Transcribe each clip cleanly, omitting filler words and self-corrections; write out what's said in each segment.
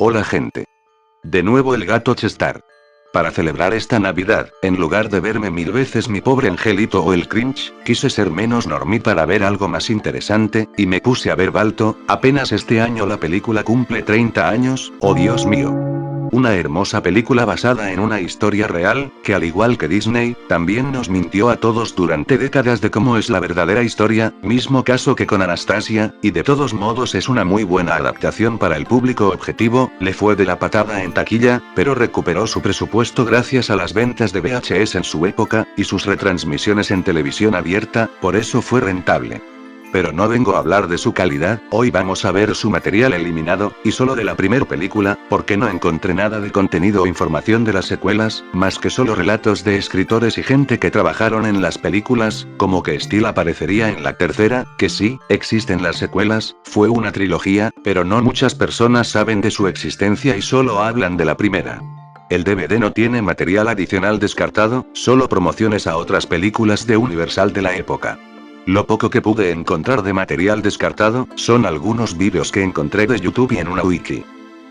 Hola gente. De nuevo el gato Chestar. Para celebrar esta Navidad, en lugar de verme 1000 veces Mi Pobre Angelito o el Cringe, quise ser menos normie para ver algo más interesante, y me puse a ver Balto. Apenas este año la película cumple 30 años, ¡oh Dios mío! Una hermosa película basada en una historia real, que al igual que Disney, también nos mintió a todos durante décadas de cómo es la verdadera historia, mismo caso que con Anastasia, y de todos modos es una muy buena adaptación para el público objetivo. Le fue de la patada en taquilla, pero recuperó su presupuesto gracias a las ventas de VHS en su época, y sus retransmisiones en televisión abierta, por eso fue rentable. Pero no vengo a hablar de su calidad, hoy vamos a ver su material eliminado, y solo de la primer película, porque no encontré nada de contenido o información de las secuelas, más que solo relatos de escritores y gente que trabajaron en las películas, como que Steel aparecería en la tercera, que sí, existen las secuelas, fue una trilogía, pero no muchas personas saben de su existencia y solo hablan de la primera. El DVD no tiene material adicional descartado, solo promociones a otras películas de Universal de la época. Lo poco que pude encontrar de material descartado, son algunos vídeos que encontré de YouTube y en una wiki.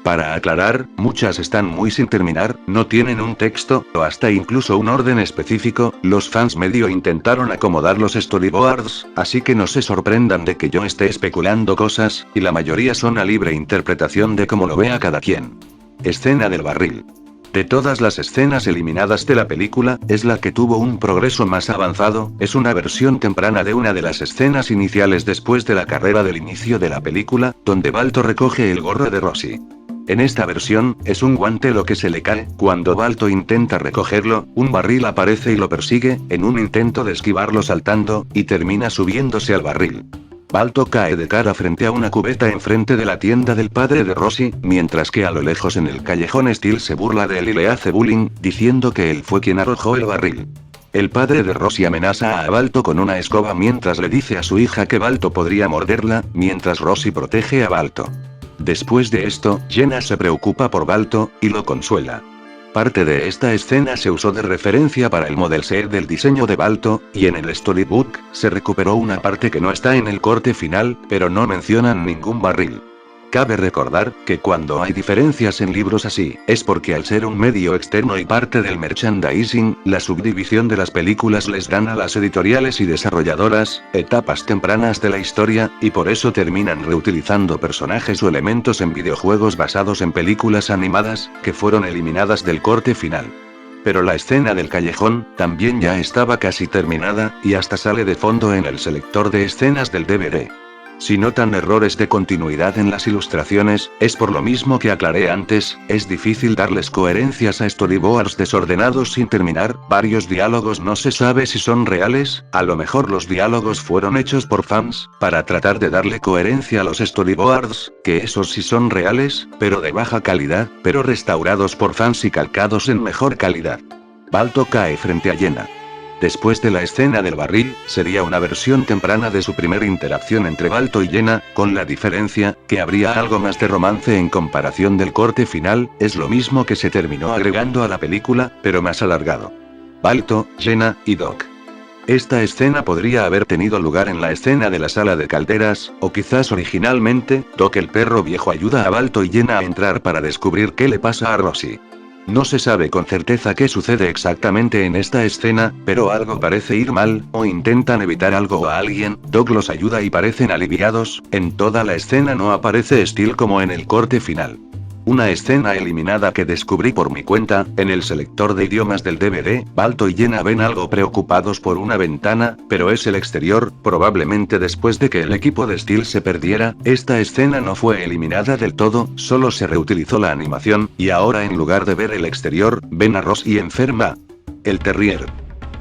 Para aclarar, muchas están muy sin terminar, no tienen un texto, o hasta incluso un orden específico. Los fans medio intentaron acomodar los storyboards, así que no se sorprendan de que yo esté especulando cosas, y la mayoría son a libre interpretación de cómo lo vea cada quien. Escena del barril. De todas las escenas eliminadas de la película, es la que tuvo un progreso más avanzado, es una versión temprana de una de las escenas iniciales después de la carrera del inicio de la película, donde Balto recoge el gorro de Rosie. En esta versión, es un guante lo que se le cae. Cuando Balto intenta recogerlo, un barril aparece y lo persigue, en un intento de esquivarlo saltando, y termina subiéndose al barril. Balto cae de cara frente a una cubeta enfrente de la tienda del padre de Rosie, mientras que a lo lejos en el callejón Steel se burla de él y le hace bullying, diciendo que él fue quien arrojó el barril. El padre de Rosie amenaza a Balto con una escoba mientras le dice a su hija que Balto podría morderla, mientras Rosie protege a Balto. Después de esto, Jenna se preocupa por Balto, y lo consuela. Parte de esta escena se usó de referencia para el model set del diseño de Balto, y en el storybook, se recuperó una parte que no está en el corte final, pero no mencionan ningún barril. Cabe recordar, que cuando hay diferencias en libros así, es porque al ser un medio externo y parte del merchandising, la subdivisión de las películas les dan a las editoriales y desarrolladoras, etapas tempranas de la historia, y por eso terminan reutilizando personajes o elementos en videojuegos basados en películas animadas, que fueron eliminadas del corte final. Pero la escena del callejón, también ya estaba casi terminada, y hasta sale de fondo en el selector de escenas del DVD. Si notan errores de continuidad en las ilustraciones, es por lo mismo que aclaré antes, es difícil darles coherencias a storyboards desordenados sin terminar. Varios diálogos no se sabe si son reales, a lo mejor los diálogos fueron hechos por fans, para tratar de darle coherencia a los storyboards, que esos sí son reales, pero de baja calidad, pero restaurados por fans y calcados en mejor calidad. Balto cae frente a Jenna. Después de la escena del barril, sería una versión temprana de su primer interacción entre Balto y Jenna, con la diferencia, que habría algo más de romance en comparación del corte final. Es lo mismo que se terminó agregando a la película, pero más alargado. Balto, Jenna, y Doc. Esta escena podría haber tenido lugar en la escena de la sala de calderas, o quizás originalmente, Doc el perro viejo ayuda a Balto y Jenna a entrar para descubrir qué le pasa a Rosie. No se sabe con certeza qué sucede exactamente en esta escena, pero algo parece ir mal, o intentan evitar algo o a alguien. Doc los ayuda y parecen aliviados. En toda la escena no aparece Steel como en el corte final. Una escena eliminada que descubrí por mi cuenta, en el selector de idiomas del DVD. Balto y Jenna ven algo preocupados por una ventana, pero es el exterior, probablemente después de que el equipo de Steel se perdiera. Esta escena no fue eliminada del todo, solo se reutilizó la animación, y ahora en lugar de ver el exterior, ven a Rosie enferma. El terrier.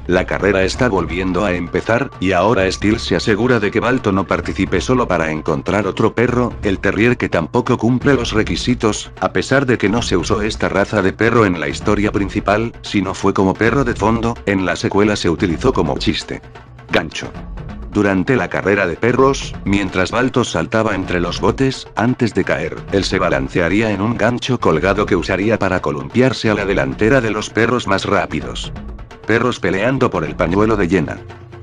La carrera está volviendo a empezar, y ahora Steel se asegura de que Balto no participe solo para encontrar otro perro, el terrier, que tampoco cumple los requisitos, a pesar de que no se usó esta raza de perro en la historia principal, sino fue como perro de fondo. En la secuela se utilizó como chiste. Gancho. Durante la carrera de perros, mientras Balto saltaba entre los botes, antes de caer, él se balancearía en un gancho colgado que usaría para columpiarse a la delantera de los perros más rápidos. Perros peleando por el pañuelo de Jenna.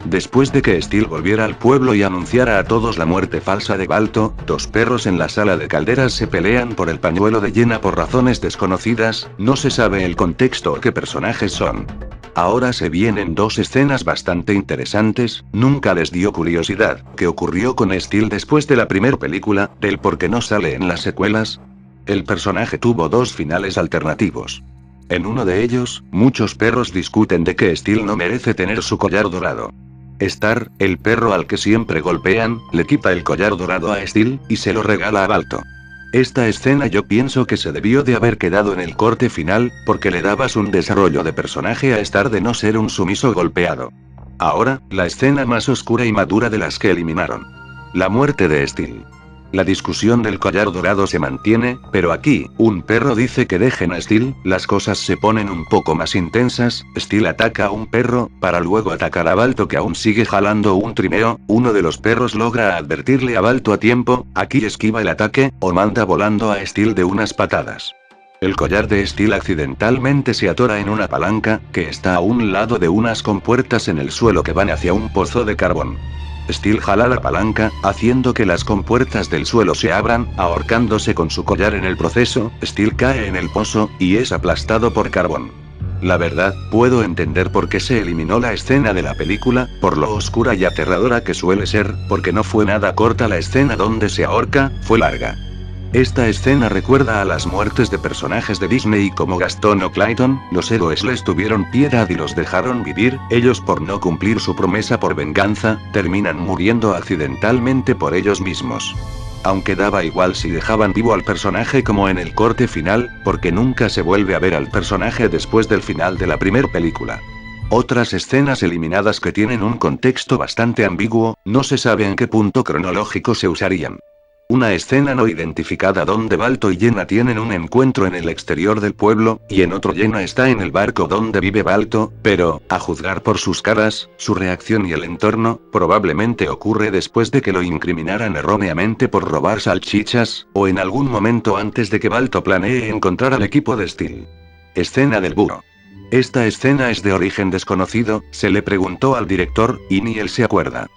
Después de que Steel volviera al pueblo y anunciara a todos la muerte falsa de Balto, dos perros en la sala de calderas se pelean por el pañuelo de Jenna por razones desconocidas, no se sabe el contexto o qué personajes son. Ahora se vienen dos escenas bastante interesantes, nunca les dio curiosidad, ¿qué ocurrió con Steel después de la primera película, del por qué no sale en las secuelas? El personaje tuvo dos finales alternativos. En uno de ellos, muchos perros discuten de que Steel no merece tener su collar dorado. Star, el perro al que siempre golpean, le quita el collar dorado a Steel, y se lo regala a Balto. Esta escena yo pienso que se debió de haber quedado en el corte final, porque le dabas un desarrollo de personaje a Star de no ser un sumiso golpeado. Ahora, la escena más oscura y madura de las que eliminaron. La muerte de Steel. La discusión del collar dorado se mantiene, pero aquí, un perro dice que dejen a Steel, las cosas se ponen un poco más intensas, Steel ataca a un perro, para luego atacar a Balto que aún sigue jalando un trineo, uno de los perros logra advertirle a Balto a tiempo, aquí esquiva el ataque, o manda volando a Steel de unas patadas. El collar de Steel accidentalmente se atora en una palanca, que está a un lado de unas compuertas en el suelo que van hacia un pozo de carbón. Steel jala la palanca, haciendo que las compuertas del suelo se abran, ahorcándose con su collar en el proceso, Steel cae en el pozo, y es aplastado por carbón. La verdad, puedo entender por qué se eliminó la escena de la película, por lo oscura y aterradora que suele ser, porque no fue nada corta la escena donde se ahorca, fue larga. Esta escena recuerda a las muertes de personajes de Disney como Gastón o Clayton, los héroes les tuvieron piedad y los dejaron vivir, ellos por no cumplir su promesa por venganza, terminan muriendo accidentalmente por ellos mismos. Aunque daba igual si dejaban vivo al personaje como en el corte final, porque nunca se vuelve a ver al personaje después del final de la primera película. Otras escenas eliminadas que tienen un contexto bastante ambiguo, no se sabe en qué punto cronológico se usarían. Una escena no identificada donde Balto y Jenna tienen un encuentro en el exterior del pueblo, y en otro Jenna está en el barco donde vive Balto, pero, a juzgar por sus caras, su reacción y el entorno, probablemente ocurre después de que lo incriminaran erróneamente por robar salchichas, o en algún momento antes de que Balto planee encontrar al equipo de Steel. Escena del burro. Esta escena es de origen desconocido, se le preguntó al director, y ni él se acuerda.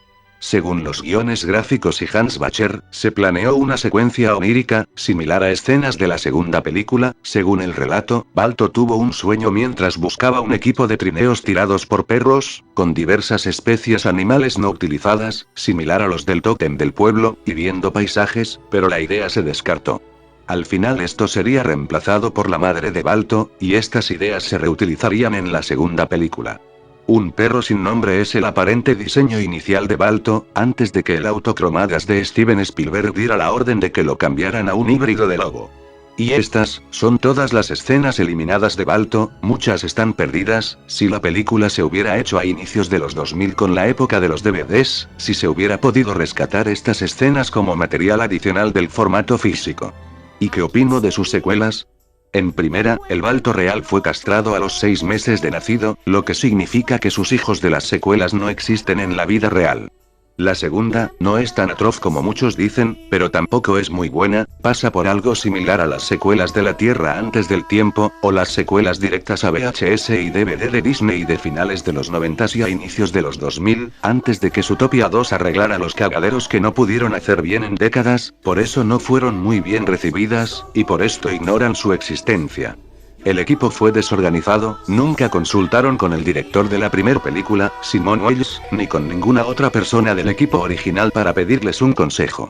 Según los guiones gráficos y Hans Bacher, se planeó una secuencia onírica, similar a escenas de la segunda película, según el relato, Balto tuvo un sueño mientras buscaba un equipo de trineos tirados por perros, con diversas especies animales no utilizadas, similar a los del tótem del pueblo, y viendo paisajes, pero la idea se descartó. Al final esto sería reemplazado por la madre de Balto, y estas ideas se reutilizarían en la segunda película. Un perro sin nombre es el aparente diseño inicial de Balto, antes de que el autocromadas de Steven Spielberg diera la orden de que lo cambiaran a un híbrido de lobo. Y estas, son todas las escenas eliminadas de Balto, muchas están perdidas, si la película se hubiera hecho a inicios de los 2000 con la época de los DVDs, si se hubiera podido rescatar estas escenas como material adicional del formato físico. ¿Y qué opino de sus secuelas? En primera, el Balto real fue castrado a los 6 meses de nacido, lo que significa que sus hijos de las secuelas no existen en la vida real. La segunda, no es tan atroz como muchos dicen, pero tampoco es muy buena, pasa por algo similar a las secuelas de La Tierra antes del tiempo, o las secuelas directas a VHS y DVD de Disney de finales de los 90 y a inicios de los 2000, antes de que Zootopia 2 arreglara los cagaderos que no pudieron hacer bien en décadas, por eso no fueron muy bien recibidas, y por esto ignoran su existencia. El equipo fue desorganizado, nunca consultaron con el director de la primera película, Simon Wells, ni con ninguna otra persona del equipo original para pedirles un consejo.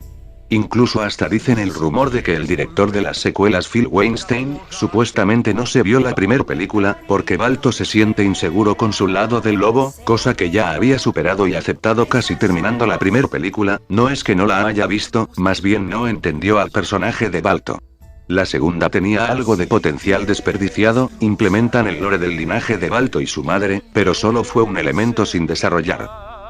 Incluso hasta dicen el rumor de que el director de las secuelas Phil Weinstein, supuestamente no se vio la primera película, porque Balto se siente inseguro con su lado del lobo, cosa que ya había superado y aceptado casi terminando la primera película, no es que no la haya visto, más bien no entendió al personaje de Balto. La segunda tenía algo de potencial desperdiciado, implementan el lore del linaje de Balto y su madre, pero solo fue un elemento sin desarrollar.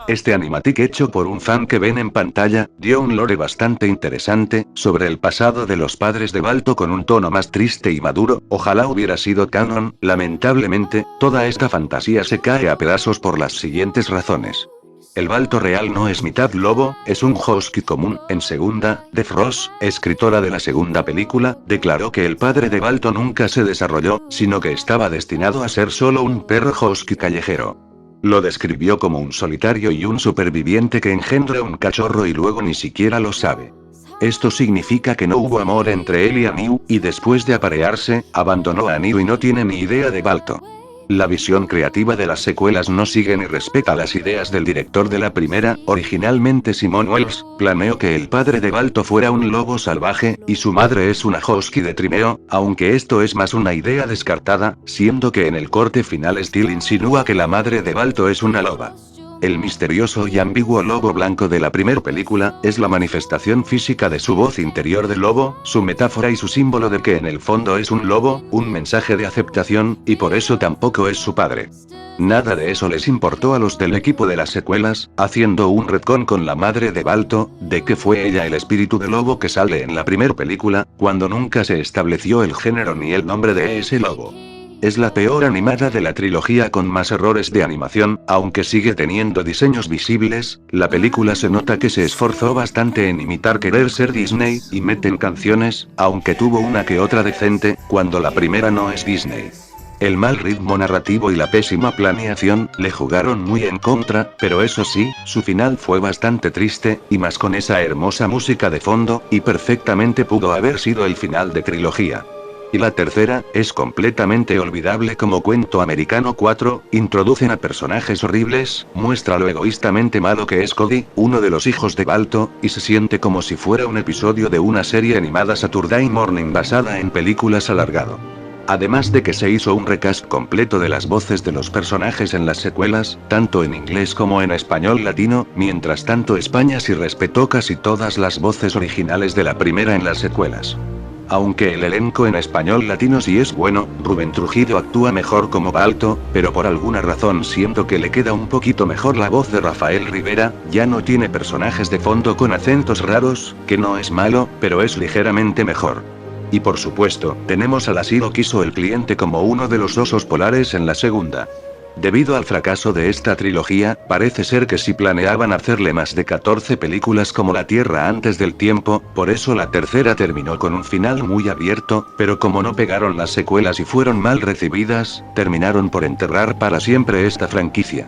Este animatic hecho por un fan que ven en pantalla, dio un lore bastante interesante, sobre el pasado de los padres de Balto con un tono más triste y maduro, ojalá hubiera sido canon, lamentablemente, toda esta fantasía se cae a pedazos por las siguientes razones. El Balto real no es mitad lobo, es un husky común. En segunda, Def Ross, escritora de la segunda película, declaró que el padre de Balto nunca se desarrolló, sino que estaba destinado a ser solo un perro husky callejero. Lo describió como un solitario y un superviviente que engendra un cachorro y luego ni siquiera lo sabe. Esto significa que no hubo amor entre él y Aniu, y después de aparearse, abandonó a Aniu y no tiene ni idea de Balto. La visión creativa de las secuelas no sigue ni respeta las ideas del director de la primera. Originalmente Simon Wells planeó que el padre de Balto fuera un lobo salvaje, y su madre es una husky de trineo, aunque esto es más una idea descartada, siendo que en el corte final Steele insinúa que la madre de Balto es una loba. El misterioso y ambiguo lobo blanco de la primera película, es la manifestación física de su voz interior de lobo, su metáfora y su símbolo de que en el fondo es un lobo, un mensaje de aceptación, y por eso tampoco es su padre. Nada de eso les importó a los del equipo de las secuelas, haciendo un retcon con la madre de Balto, de que fue ella el espíritu de lobo que sale en la primera película, cuando nunca se estableció el género ni el nombre de ese lobo. Es la peor animada de la trilogía con más errores de animación, aunque sigue teniendo diseños visibles. La película se nota que se esforzó bastante en imitar querer ser Disney, y meten canciones, aunque tuvo una que otra decente, cuando la primera no es Disney. El mal ritmo narrativo y la pésima planeación le jugaron muy en contra, pero eso sí, su final fue bastante triste, y más con esa hermosa música de fondo, y perfectamente pudo haber sido el final de trilogía. Y la tercera, es completamente olvidable como cuento americano. 4, introducen a personajes horribles, muestra lo egoístamente malo que es Cody, uno de los hijos de Balto, y se siente como si fuera un episodio de una serie animada Saturday Morning basada en películas alargado. Además de que se hizo un recast completo de las voces de los personajes en las secuelas, tanto en inglés como en español latino. Mientras tanto España sí respetó casi todas las voces originales de la primera en las secuelas. Aunque el elenco en español latino sí es bueno, Rubén Trujillo actúa mejor como Balto, pero por alguna razón siento que le queda un poquito mejor la voz de Rafael Rivera. Ya no tiene personajes de fondo con acentos raros, que no es malo, pero es ligeramente mejor. Y por supuesto, tenemos al asilo quiso el cliente como uno de los osos polares en la segunda. Debido al fracaso de esta trilogía, parece ser que sí planeaban hacerle más de 14 películas como La Tierra antes del tiempo, por eso la tercera terminó con un final muy abierto, pero como no pegaron las secuelas y fueron mal recibidas, terminaron por enterrar para siempre esta franquicia.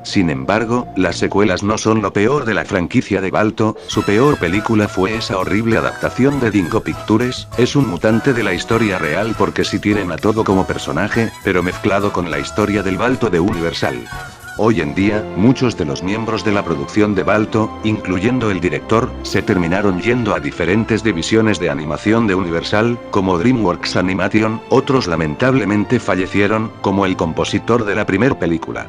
Sin embargo, las secuelas no son lo peor de la franquicia de Balto. Su peor película fue esa horrible adaptación de Dingo Pictures. Es un mutante de la historia real porque sí tienen a todo como personaje, pero mezclado con la historia del Balto de Universal. Hoy en día, muchos de los miembros de la producción de Balto, incluyendo el director, se terminaron yendo a diferentes divisiones de animación de Universal, como DreamWorks Animation. Otros lamentablemente fallecieron, como el compositor de la primera película.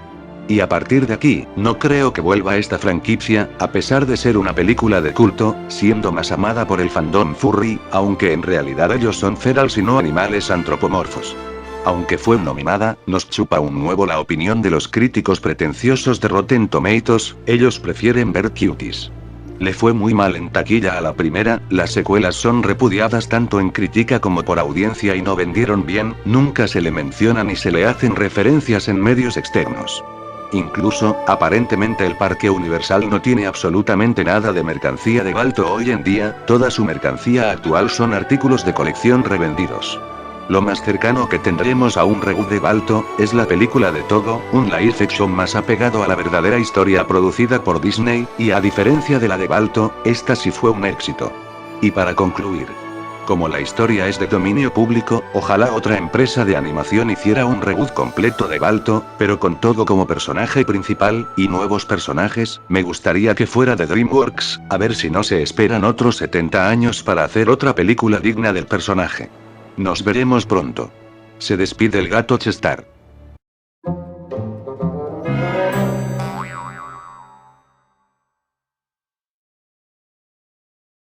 Y a partir de aquí, no creo que vuelva esta franquicia, a pesar de ser una película de culto, siendo más amada por el fandom furry, aunque en realidad ellos son ferals y no animales antropomorfos. Aunque fue nominada, nos chupa un huevo la opinión de los críticos pretenciosos de Rotten Tomatoes. Ellos prefieren ver cuties. Le fue muy mal en taquilla a la primera, las secuelas son repudiadas tanto en crítica como por audiencia y no vendieron bien, nunca se le menciona ni se le hacen referencias en medios externos. Incluso, aparentemente el parque Universal no tiene absolutamente nada de mercancía de Balto hoy en día. Toda su mercancía actual son artículos de colección revendidos. Lo más cercano que tendremos a un reboot de Balto, es la película de Todo, un live action más apegado a la verdadera historia producida por Disney, y a diferencia de la de Balto, esta sí fue un éxito. Y para concluir, como la historia es de dominio público, ojalá otra empresa de animación hiciera un reboot completo de Balto, pero con Todo como personaje principal, y nuevos personajes. Me gustaría que fuera de DreamWorks, a ver si no se esperan otros 70 años para hacer otra película digna del personaje. Nos veremos pronto. Se despide el gato Chestar.